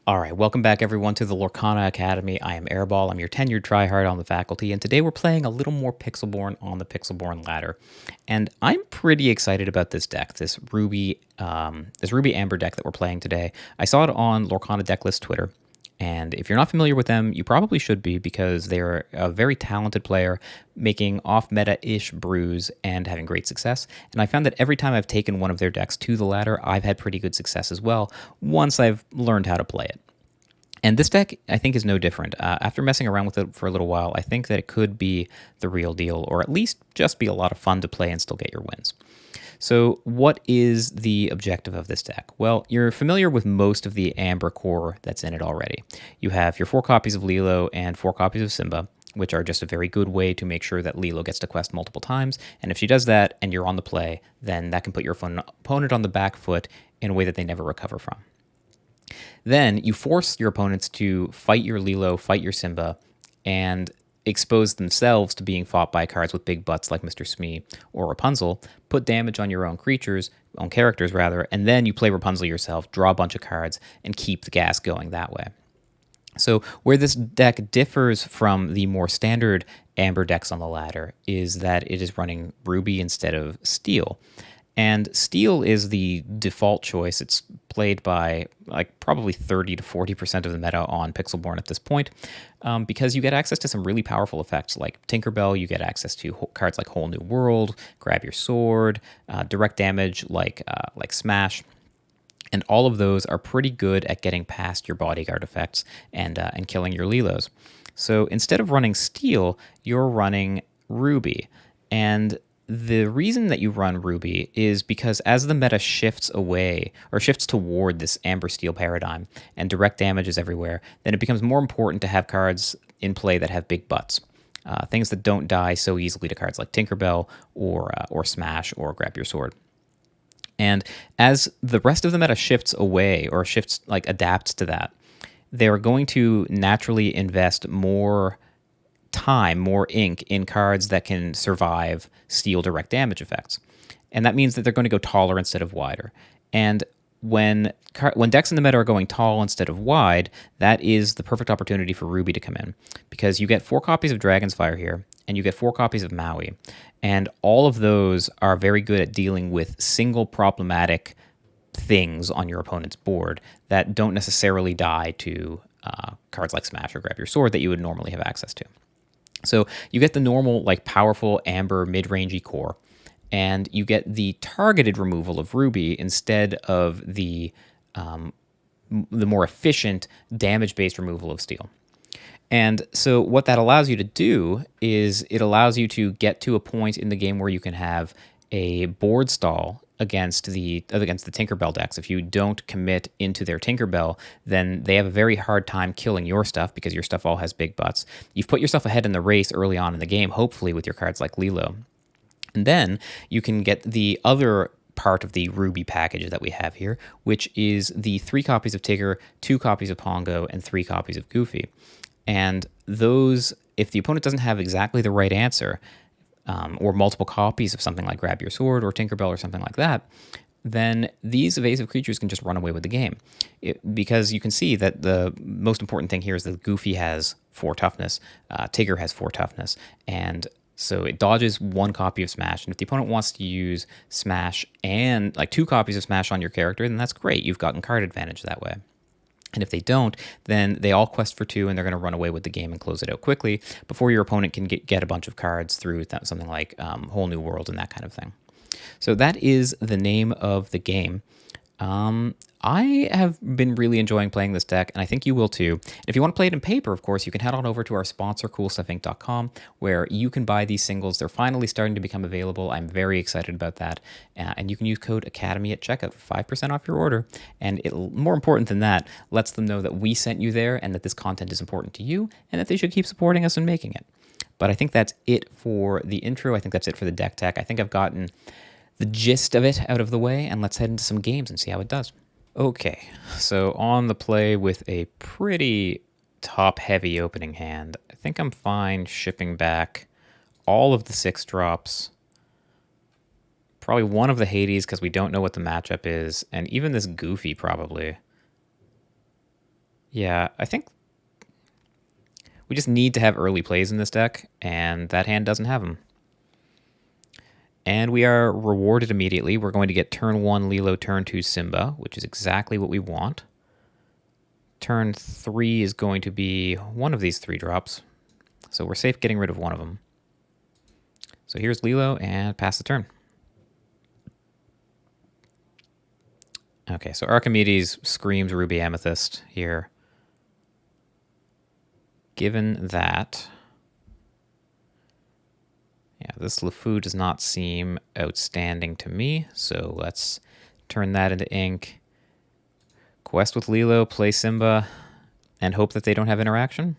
All right, welcome back everyone to the Lorcana Academy. I am Airball. I'm your tenured tryhard on the faculty, and today we're playing a little more Pixelborn on the Pixelborn ladder. And I'm pretty excited about this deck, this Ruby Amber deck that we're playing today. I saw it on Lorcana Decklist Twitter, and if you're not familiar with them, you probably should be because they're a very talented player making off-meta-ish brews and having great success. And I found that every time I've taken one of their decks to the ladder, I've had pretty good success as well once I've learned how to play it. And this deck, I think, is no different. After messing around with it for a little while, I think that it could be the real deal, or at least just be a lot of fun to play and still get your wins. So what is the objective of this deck? Well, you're familiar with most of the Amber core that's in it already. You have your 4 copies of Lilo and 4 copies of Simba, which are just a very good way to make sure that Lilo gets to quest multiple times. And if she does that and you're on the play, then that can put your opponent on the back foot in a way that they never recover from. Then you force your opponents to fight your Lilo, fight your Simba, and expose themselves to being fought by cards with big butts like Mr. Smee or Rapunzel, put damage on your own characters, and then you play Rapunzel yourself, draw a bunch of cards, and keep the gas going that way. So where this deck differs from the more standard Amber decks on the ladder is that it is running Ruby instead of Steel. And Steel is the default choice. It's played by probably 30 to 40% of the meta on Pixelborn at this point, because you get access to some really powerful effects like Tinkerbell. You get access to cards like Whole New World, Grab Your Sword, direct damage like Smash. And all of those are pretty good at getting past your bodyguard effects and killing your Lilos. So instead of running Steel, you're running Ruby. And the reason that you run Ruby is because as the meta shifts away or shifts toward this Amber Steel paradigm and direct damage is everywhere, then it becomes more important to have cards in play that have big butts. Things that don't die so easily to cards like Tinkerbell or Smash or Grab Your Sword. And as the rest of the meta shifts away or adapts to that, they're going to naturally invest more time, more ink in cards that can survive Steel direct damage effects. And that means that they're going to go taller instead of wider. And when decks in the meta are going tall instead of wide, that is the perfect opportunity for Ruby to come in, because you get 4 copies of Dragon's Fire here, and you get 4 copies of Maui. And all of those are very good at dealing with single problematic things on your opponent's board that don't necessarily die to cards like Smash or Grab Your Sword that you would normally have access to. So you get the normal, powerful Amber mid-rangey core, and you get the targeted removal of Ruby instead of the more efficient damage-based removal of Steel. And so what that allows you to do is it allows you to get to a point in the game where you can have a board stall against the Tinkerbell decks. If you don't commit into their Tinkerbell, then they have a very hard time killing your stuff because your stuff all has big butts. You've put yourself ahead in the race early on in the game, hopefully with your cards like Lilo. And then you can get the other part of the Ruby package that we have here, which is the 3 copies of Tigger, 2 copies of Pongo, and 3 copies of Goofy. And those, if the opponent doesn't have exactly the right answer, or multiple copies of something like Grab Your Sword or Tinkerbell or something like that, then these evasive creatures can just run away with the game. Because you can see that the most important thing here is that Goofy has 4 toughness, Tigger has 4 toughness, and so it dodges 1 copy of Smash. And if the opponent wants to use Smash and 2 copies of Smash on your character, then that's great. You've gotten card advantage that way. And if they don't, then they all quest for 2, and they're going to run away with the game and close it out quickly before your opponent can get a bunch of cards through something like Whole New World and that kind of thing. So that is the name of the game. I have been really enjoying playing this deck, and I think you will too. And if you want to play it in paper, of course, you can head on over to our sponsor, Coolstuffinc.com, where you can buy these singles. They're finally starting to become available. I'm very excited about that. And you can use code Academy at checkout for 5% off your order. And more important than that, lets them know that we sent you there and that this content is important to you and that they should keep supporting us and making it. But I think that's it for the intro. I think that's it for the deck tech. I think I've gotten the gist of it out of the way, and let's head into some games and see how it does. Okay, so on the play with a pretty top-heavy opening hand, I think I'm fine shipping back all of the 6 drops, probably one of the Hades because we don't know what the matchup is, and even this Goofy probably. Yeah, I think we just need to have early plays in this deck, and that hand doesn't have them. And we are rewarded immediately. We're going to get turn 1 Lilo, turn 2 Simba, which is exactly what we want. Turn 3 is going to be one of these 3 drops, so we're safe getting rid of one of them. So here's Lilo, and pass the turn. Okay, so Archimedes screams Ruby Amethyst here. Given that, yeah, this LeFou does not seem outstanding to me, so let's turn that into ink. Quest with Lilo, play Simba, and hope that they don't have interaction.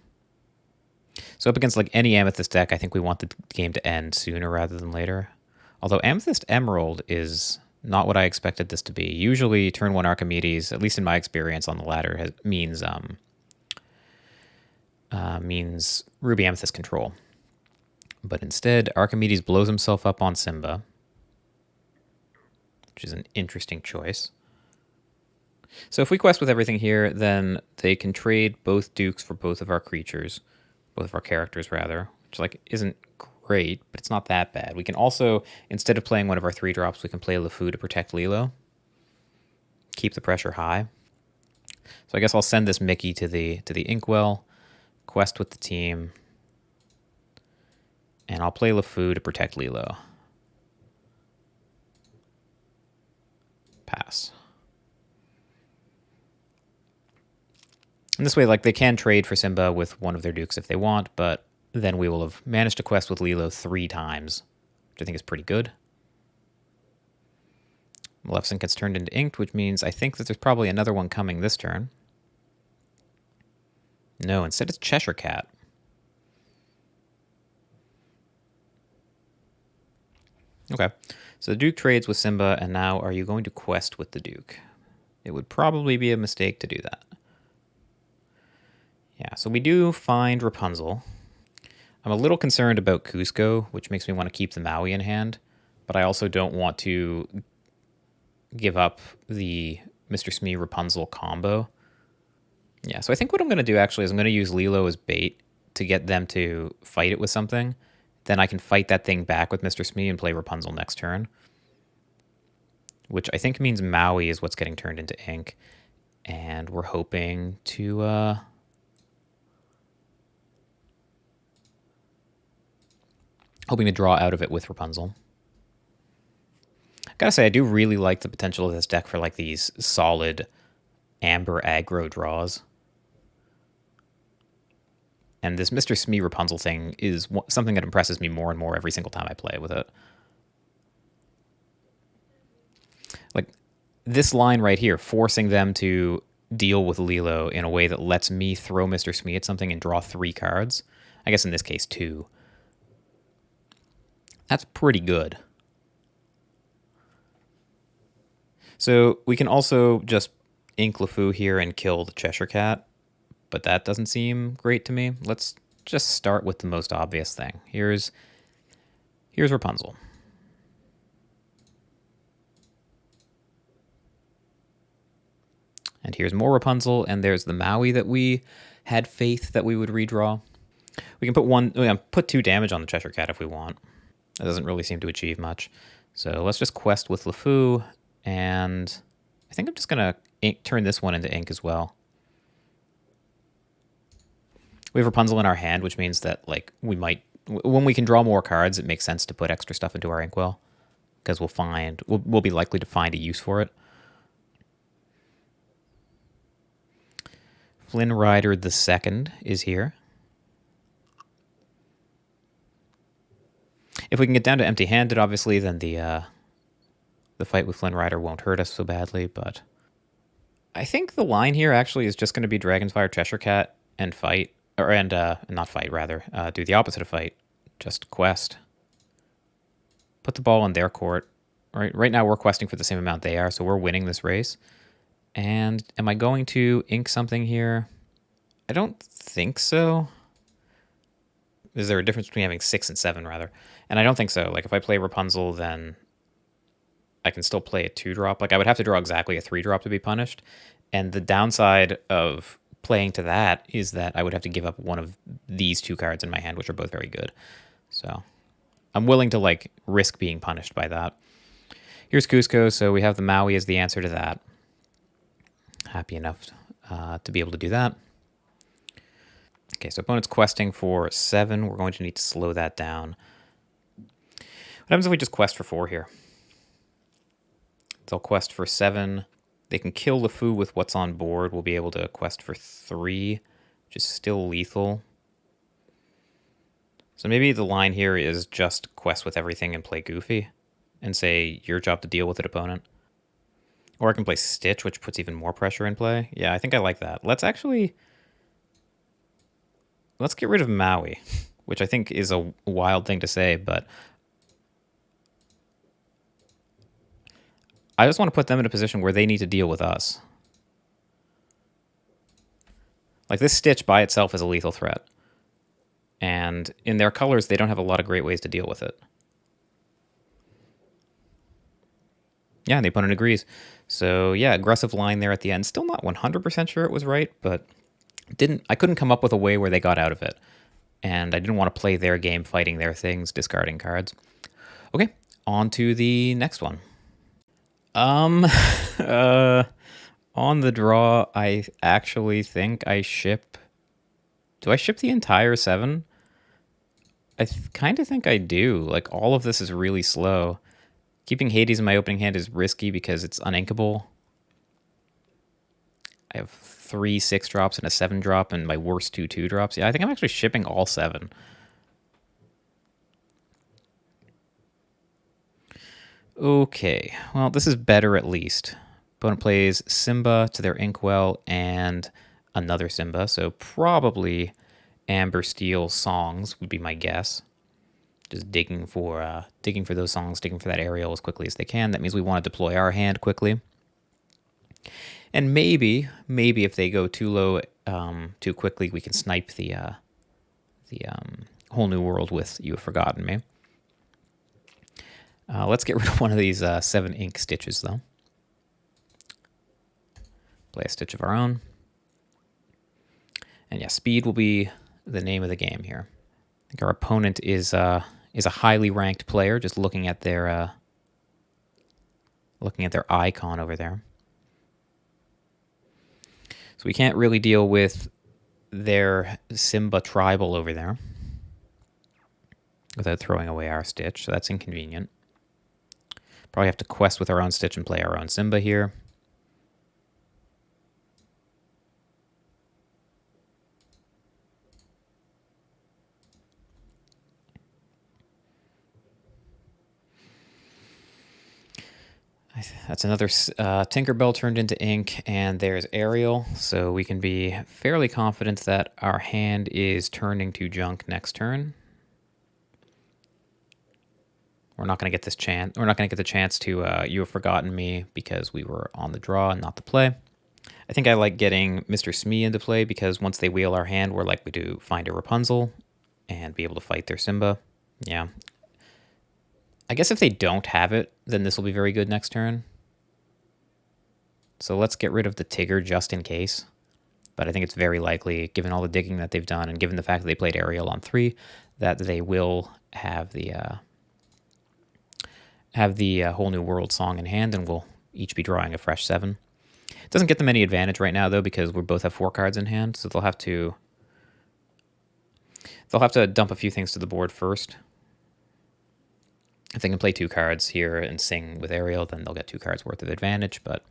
So up against like any Amethyst deck, I think we want the game to end sooner rather than later. Although Amethyst Emerald is not what I expected this to be. Usually turn 1 Archimedes, at least in my experience on the ladder, means Ruby Amethyst control. But instead, Archimedes blows himself up on Simba, which is an interesting choice. So if we quest with everything here, then they can trade both dukes for both of our creatures, both of our characters rather, which like isn't great, but it's not that bad. We can also, instead of playing one of our 3 drops, we can play LeFou to protect Lilo. Keep the pressure high. So I guess I'll send this Mickey to the Inkwell, quest with the team, and I'll play LeFou to protect Lilo. Pass. And this way, like, they can trade for Simba with one of their dukes if they want, but then we will have managed to quest with Lilo 3 times, which I think is pretty good. Maleficent gets turned into inked, which means I think that there's probably another one coming this turn. No, instead it's Cheshire Cat. Okay, so the Duke trades with Simba, and now are you going to quest with the Duke? It would probably be a mistake to do that. Yeah, so we do find Rapunzel. I'm a little concerned about Cusco, which makes me want to keep the Maui in hand, but I also don't want to give up the Mr. Smee Rapunzel combo. Yeah, so I think what I'm going to do actually is I'm going to use Lilo as bait to get them to fight it with something. Then I can fight that thing back with Mr. Smee and play Rapunzel next turn, which I think means Maui is what's getting turned into ink. And we're hoping to... hoping to draw out of it with Rapunzel. I gotta say, I do really like the potential of this deck for like these solid amber aggro draws. And this Mr. Smee Rapunzel thing is something that impresses me more and more every single time I play with it. Like, this line right here, forcing them to deal with Lilo in a way that lets me throw Mr. Smee at something and draw 3 cards. I guess in this case 2. That's pretty good. So we can also just ink LeFou here and kill the Cheshire Cat, but that doesn't seem great to me. Let's just start with the most obvious thing. Here's Rapunzel. And here's more Rapunzel, and there's the Maui that we had faith that we would redraw. We can put 2 damage on the Cheshire Cat if we want. That doesn't really seem to achieve much. So let's just quest with LeFou, and I think I'm just going to turn this one into ink as well. We have Rapunzel in our hand, which means that like we might, when we can draw more cards, it makes sense to put extra stuff into our inkwell, because we'll be likely to find a use for it. Flynn Rider II is here. If we can get down to empty-handed, obviously, then the fight with Flynn Rider won't hurt us so badly, but I think the line here actually is just going to be Dragonfire Cheshire Cat and fight, not fight, rather, do the opposite of fight, just quest. Put the ball in their court. Right now we're questing for the same amount they are, so we're winning this race. And am I going to ink something here? I don't think so. Is there a difference between having 6 and 7, rather? And I don't think so. Like, if I play Rapunzel, then I can still play a 2-drop. Like, I would have to draw exactly a 3-drop to be punished. And the downside of playing to that is that I would have to give up one of these two cards in my hand, which are both very good. So I'm willing to like risk being punished by that. Here's Cusco, so we have the Maui as the answer to that. Happy enough to be able to do that. Okay, so opponent's questing for 7. We're going to need to slow that down. What happens if we just quest for 4 here? They'll quest for 7. They can kill LeFou with what's on board. We'll be able to quest for 3, which is still lethal. So maybe the line here is just quest with everything and play Goofy and say your job to deal with it, opponent. Or I can play Stitch, which puts even more pressure in play. Yeah, I think I like that. Let's get rid of Maui, which I think is a wild thing to say, but I just want to put them in a position where they need to deal with us. Like this Stitch by itself is a lethal threat. And in their colors, they don't have a lot of great ways to deal with it. Yeah, the opponent agrees. So yeah, aggressive line there at the end. Still not 100% sure it was right, but I couldn't come up with a way where they got out of it. And I didn't want to play their game, fighting their things, discarding cards. Okay, on to the next one. On the draw, I actually think I ship... Do I ship the entire 7? I kind of think I do. Like, all of this is really slow. Keeping Hades in my opening hand is risky because it's uninkable. I have 3 6-drops and a 7-drop and my worst 2 2-drops. Yeah, I think I'm actually shipping all 7. Okay, well, this is better at least. Opponent plays Simba to their Inkwell and another Simba, so probably Amber Steel songs would be my guess. Just digging for those songs, digging for that aerial as quickly as they can. That means we want to deploy our hand quickly. And maybe if they go too low too quickly, we can snipe the Whole New World with You Have Forgotten Me. Let's get rid of one of these 7 ink Stitches, though. Play a Stitch of our own. And yeah, speed will be the name of the game here. I think our opponent is a highly ranked player, just looking at their icon over there. So we can't really deal with their Simba tribal over there without throwing away our Stitch, so that's inconvenient. Probably have to quest with our own Stitch and play our own Simba here. That's another Tinkerbell turned into ink, and there's Ariel, so we can be fairly confident that our hand is turning to junk next turn. We're not going to get this chance. We're not going to get the chance to You Have Forgotten Me because we were on the draw and not the play. I think I like getting Mr. Smee into play because once they wheel our hand, we're likely to find a Rapunzel and be able to fight their Simba. Yeah. I guess if they don't have it, then this will be very good next turn. So let's get rid of the Tigger just in case. But I think it's very likely, given all the digging that they've done and given the fact that they played Ariel on 3, that they will have the Whole New World song in hand, and we'll each be drawing a fresh 7. It doesn't get them any advantage right now, though, because we both have 4 cards in hand, so they'll have to dump a few things to the board first. If they can play 2 cards here and sing with Ariel, then they'll get 2 cards worth of advantage, but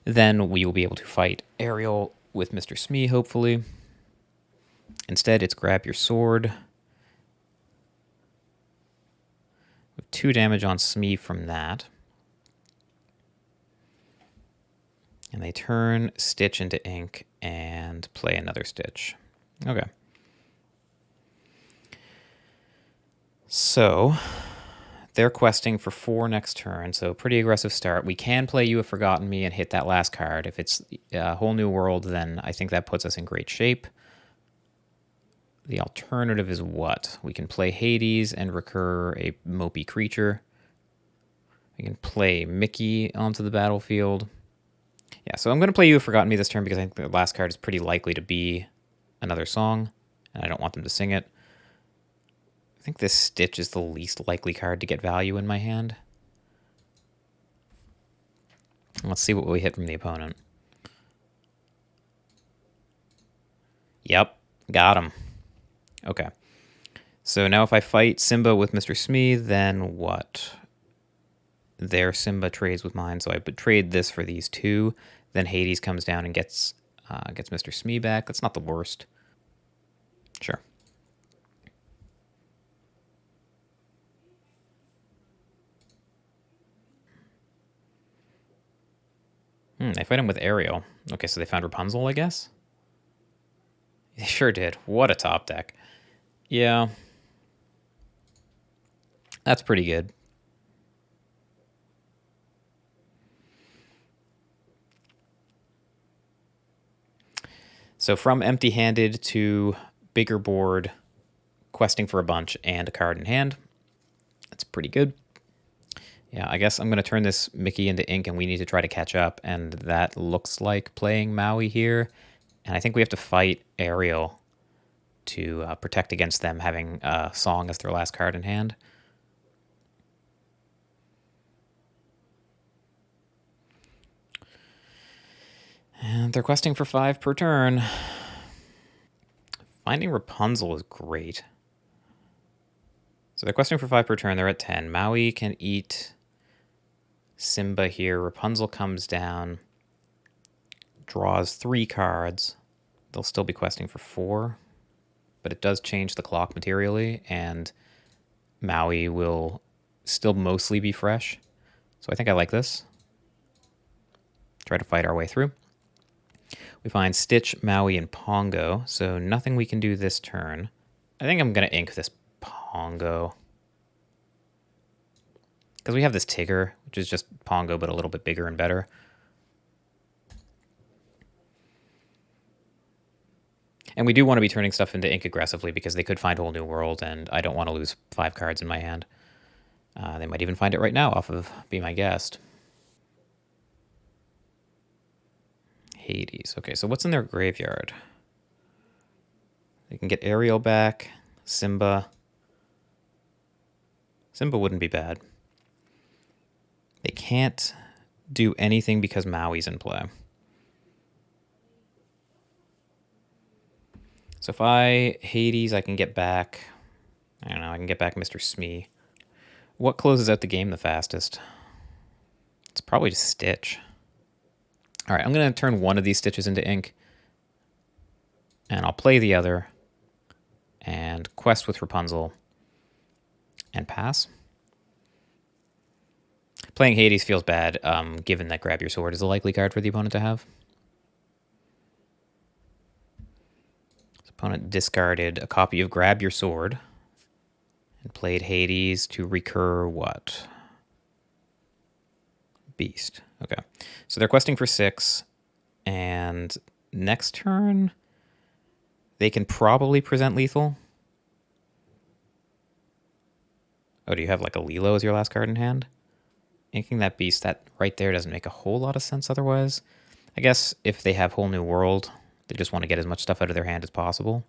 then we will be able to fight Ariel with Mr. Smee, hopefully. Instead, it's grab your sword. 2 damage on Smee from that. And they turn Stitch into ink and play another Stitch. Okay. So they're questing for 4 next turn, so pretty aggressive start. We can play You Have Forgotten Me and hit that last card. If it's a Whole New World, then I think that puts us in great shape. The alternative is what? We can play Hades and recur a mopey creature. We can play Mickey onto the battlefield. Yeah, so I'm going to play You Have Forgotten Me this turn because I think the last card is pretty likely to be another song, and I don't want them to sing it. I think this Stitch is the least likely card to get value in my hand. Let's see what we hit from the opponent. Yep, got him. Okay. So now if I fight Simba with Mr. Smee, then what? Their Simba trades with mine, so I would trade this for these two. Then Hades comes down and gets Mr. Smee back. That's not the worst. Sure. They fight him with Ariel. Okay, so they found Rapunzel, I guess? They sure did. What a top deck. Yeah. That's pretty good. So from empty-handed to bigger board, questing for a bunch and a card in hand. That's pretty good. Yeah, I guess I'm going to turn this Mickey into ink, and we need to try to catch up. And that looks like playing Maui here. And I think we have to fight Ariel to protect against them having Song as their last card in hand. And they're questing for 5 per turn. Finding Rapunzel is great. So they're questing for 5 per turn. They're at 10. Maui can eat Simba here. Rapunzel comes down, draws 3 cards. They'll still be questing for 4, but it does change the clock materially, and Maui will still mostly be fresh. So I think I like this. Try to fight our way through. We find Stitch, Maui, and Pongo, so nothing we can do this turn. I think I'm going to ink this Pongo. Because we have this Tigger, which is just Pongo, but a little bit bigger and better. And we do want to be turning stuff into ink aggressively because they could find Whole New World, and I don't want to lose 5 cards in my hand. They might even find it right now off of Be My Guest. Hades. Okay, so what's in their graveyard? They can get Ariel back, Simba. Simba wouldn't be bad. They can't do anything because Maui's in play. So if I Hades, I can get back, I don't know, I can get back Mr. Smee. What closes out the game the fastest? It's probably just Stitch. All right, I'm going to turn one of these Stitches into ink, and I'll play the other, and quest with Rapunzel, and pass. Playing Hades feels bad, given that Grab Your Sword is a likely card for the opponent to have. So opponent discarded a copy of Grab Your Sword and played Hades to recur what? Beast. Okay. So they're questing for 6, and next turn they can probably present lethal. Oh, do you have like a Lilo as your last card in hand? Inking that beast, that right there doesn't make a whole lot of sense otherwise. I guess if they have Whole New World, they just want to get as much stuff out of their hand as possible.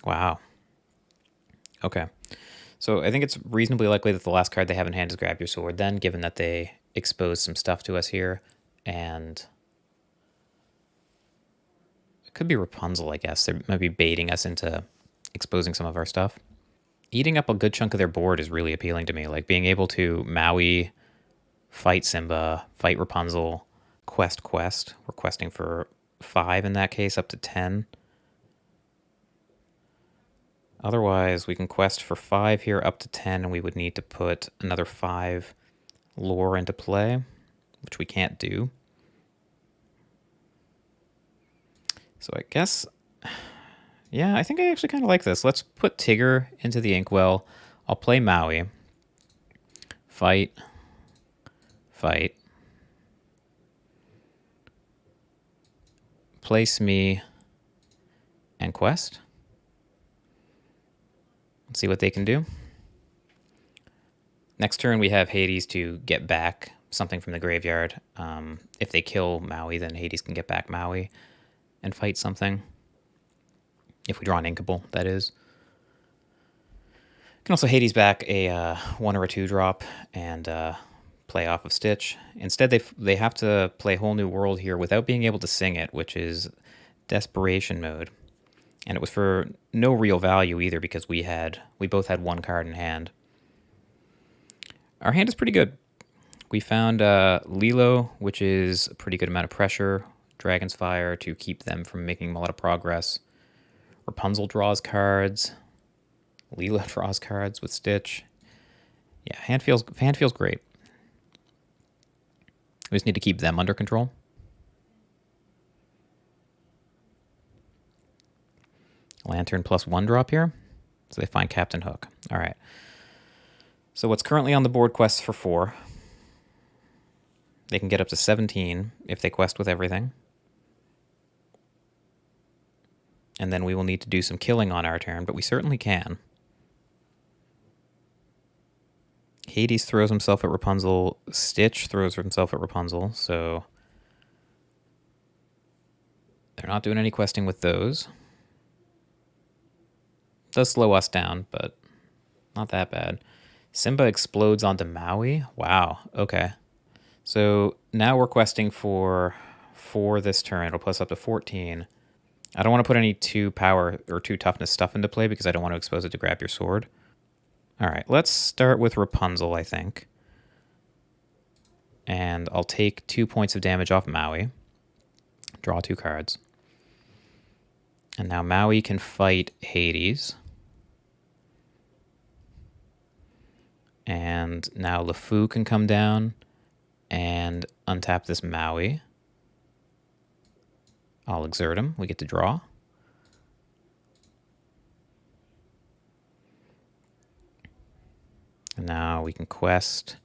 Wow. Okay. So I think it's reasonably likely that the last card they have in hand is Grab Your Sword then, given that they exposed some stuff to us here. And it could be Rapunzel, I guess. They might be baiting us into exposing some of our stuff. Eating up a good chunk of their board is really appealing to me. Like being able to Maui, fight Simba, fight Rapunzel, quest. We're questing for 5 in that case, up to 10. Otherwise, we can quest for 5 here, up to 10, and we would need to put another 5 lore into play, which we can't do. So I guess, yeah, I think I actually kind of like this. Let's put Tigger into the inkwell. I'll play Maui. Fight. Play Smee and quest. Let's see what they can do. Next turn, we have Hades to get back something from the graveyard. If they kill Maui, then Hades can get back Maui and fight something. If we draw an Inkable, that is. Can also Hades back a 1 or a 2 drop and play off of Stitch. Instead, they have to play Whole New World here without being able to sing it, which is Desperation Mode. And it was for no real value either because we both had 1 card in hand. Our hand is pretty good. We found Lilo, which is a pretty good amount of pressure. Dragon's Fire to keep them from making a lot of progress. Rapunzel draws cards. Lilo draws cards with Stitch. Yeah, hand feels great. We just need to keep them under control. Lantern plus 1 drop here. So they find Captain Hook. All right. So what's currently on the board quests for 4. They can get up to 17 if they quest with everything. And then we will need to do some killing on our turn, but we certainly can. Hades throws himself at Rapunzel. Stitch throws himself at Rapunzel, so they're not doing any questing with those. Does slow us down, but not that bad. Simba explodes onto Maui. Wow, okay. So now we're questing for this turn. It'll plus up to 14. I don't want to put any 2 power or 2 toughness stuff into play because I don't want to expose it to grab your sword. All right, let's start with Rapunzel, I think. And I'll take 2 points of damage off Maui. Draw 2 cards. And now Maui can fight Hades. And now LeFou can come down and untap this Maui. I'll exert him. We get to draw. And now we can quest,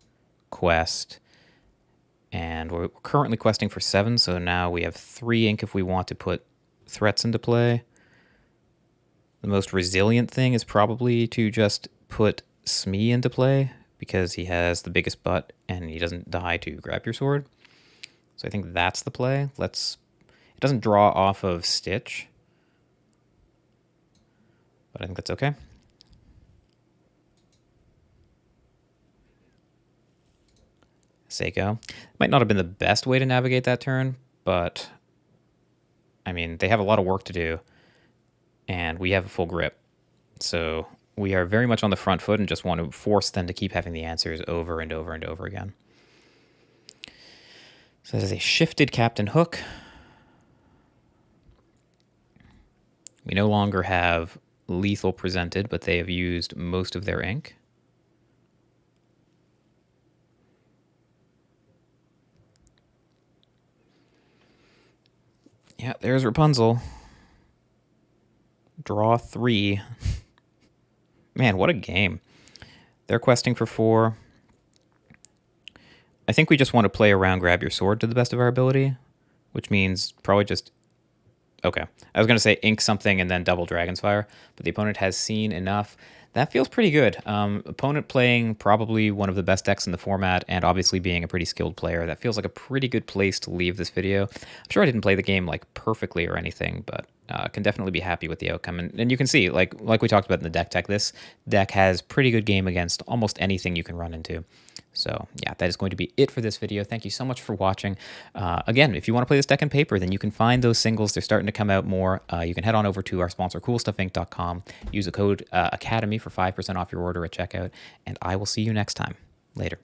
and we're currently questing for 7, so now we have 3 ink if we want to put threats into play. The most resilient thing is probably to just put Smee into play, because he has the biggest butt and he doesn't die to grab your sword. So I think that's the play. It doesn't draw off of Stitch, but I think that's okay. Seiko. Might not have been the best way to navigate that turn, but I mean, they have a lot of work to do, and we have a full grip. So we are very much on the front foot and just want to force them to keep having the answers over and over and over again. So there's a shifted Captain Hook. We no longer have lethal presented, but they have used most of their ink. Yeah, there's Rapunzel. Draw 3. Man, what a game. They're questing for 4. I think we just want to play around grab your sword to the best of our ability, which means probably just... Okay, I was going to say ink something and then double Dragon's Fire, but the opponent has seen enough. That feels pretty good. Opponent playing probably one of the best decks in the format, and obviously being a pretty skilled player. That feels like a pretty good place to leave this video. I'm sure I didn't play the game like perfectly or anything, but can definitely be happy with the outcome. And you can see, like we talked about in the deck tech, this deck has pretty good game against almost anything you can run into. So yeah, that is going to be it for this video. Thank you so much for watching. Again, if you want to play this deck in paper, then you can find those singles. They're starting to come out more. You can head on over to our sponsor, Coolstuffinc.com. Use the code Academy for 5% off your order at checkout. And I will see you next time. Later.